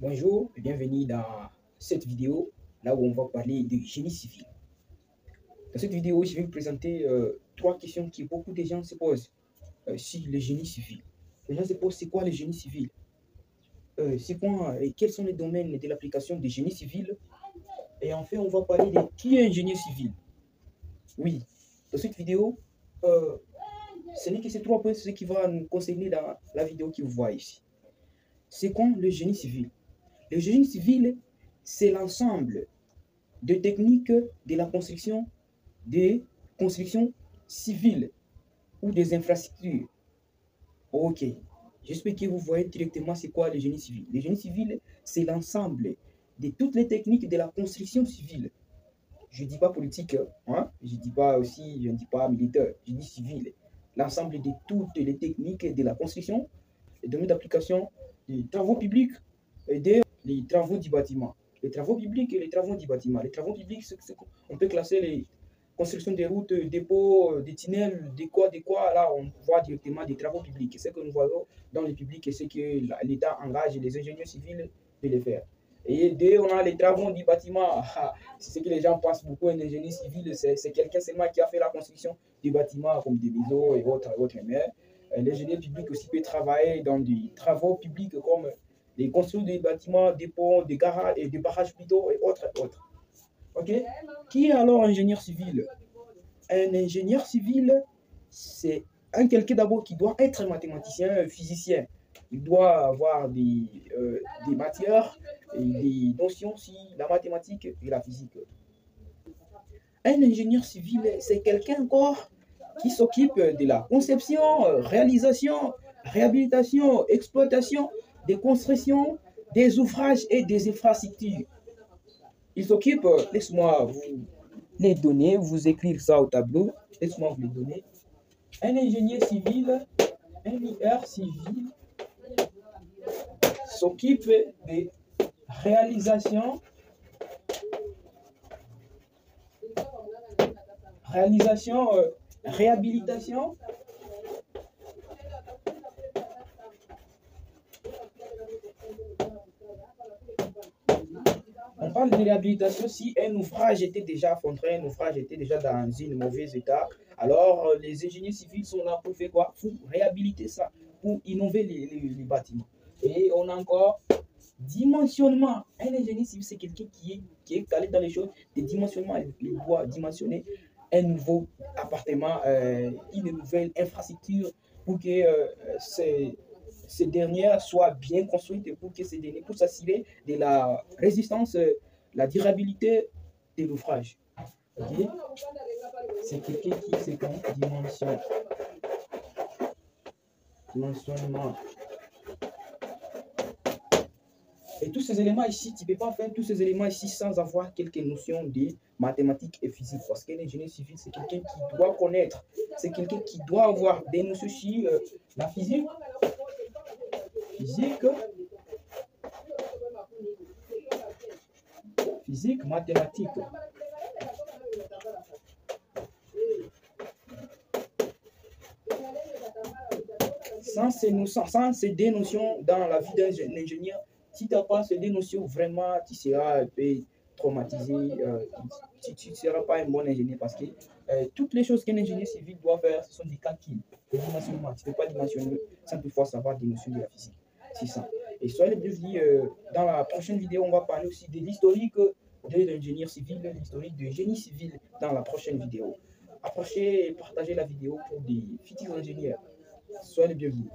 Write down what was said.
Bonjour et bienvenue dans cette vidéo, là où on va parler de génie civil. Dans cette vidéo, je vais vous présenter trois questions que beaucoup de gens se posent sur le génie civil. Les gens se posent, c'est quoi le génie civil? C'est quoi et quels sont les domaines de l'application du génie civil? Et enfin, on va parler de qui est ingénieur civil. Oui, dans cette vidéo, euh, ce n'est que ces trois points ce qui va nous concerner dans la vidéo que vous voyez ici. C'est quoi le génie civil? Le génie civil, c'est l'ensemble de techniques de la construction des constructions civiles ou des infrastructures. Ok, j'espère que vous voyez directement c'est quoi le génie civil. Le génie civil, c'est l'ensemble de toutes les techniques de la construction civile. Je ne dis pas politique, hein? Je ne dis pas militaire, je dis civil. L'ensemble de toutes les techniques de la construction, les domaines d'application des travaux publics et des travaux du bâtiment. Les travaux publics et les travaux du bâtiment. Les travaux publics, on peut classer les constructions des routes, des ponts, des tunnels, des quoi. Là, on voit directement des travaux publics. Ce que nous voyons dans le public, c'est que l'État engage les ingénieurs civils de les faire. Et dès on a les travaux du bâtiment, c'est ce que les gens pensent beaucoup, un ingénieur civil, c'est quelqu'un seulement qui a fait la construction du bâtiment, comme des maisons et autres. Mais l'ingénieur public aussi peut travailler dans des travaux publics comme les constructions des bâtiments, des ponts, des garages et des barrages plutôt et autres. Ok? Qui est alors ingénieur civil? Un ingénieur civil, c'est un quelqu'un d'abord qui doit être mathématicien, physicien. Il doit avoir des matières et des notions sur la mathématique et la physique. Un ingénieur civil, c'est quelqu'un encore qui s'occupe de la conception, réalisation, réhabilitation, exploitation des constructions, des ouvrages et des infrastructures. Il s'occupe, laisse-moi vous les donner, vous écrire ça au tableau, laisse-moi vous les donner. Un ingénieur civil, un IR civil, s'occupe des réalisations, réhabilitation, on parle de réhabilitation si un ouvrage était déjà fondré, un ouvrage était déjà dans un mauvais état. Alors, les ingénieurs civils sont là pour faire quoi? Pour réhabiliter ça, pour innover les bâtiments. Et on a encore dimensionnement. Un ingénieur civil, c'est quelqu'un qui est calé dans les choses. Des dimensionnements, il doit dimensionner un nouveau appartement, une nouvelle infrastructure pour que ces dernières soient bien construites et pour que ces dernières puissent s'assurer de la résistance, la durabilité de l'ouvrage. Okay? C'est quelqu'un qui sait quand dimensionnement. Et tous ces éléments ici, tu ne peux pas faire tous ces éléments ici sans avoir quelques notions de mathématiques et physique. Parce qu'un ingénieur civil, c'est quelqu'un qui doit connaître, c'est quelqu'un qui doit avoir des notions sur la physique, mathématiques. Sans ces deux notions dans la vie d'un ingénieur, si tu n'as pas ces deux notions, vraiment, tu seras un peu traumatisé. Tu ne seras pas un bon ingénieur parce que toutes les choses qu'un ingénieur civil doit faire, ce sont des calculs, des dimensionnements. Tu ne peux pas dimensionner sans toutefois savoir des notions de la physique. C'est ça. Et soyez les bienvenus. Dans la prochaine vidéo, on va parler aussi de l'historique de l'ingénieur civil, l'historique du génie civil dans la prochaine vidéo. Approchez et partagez la vidéo pour des futurs ingénieurs. Soyez les bienvenus.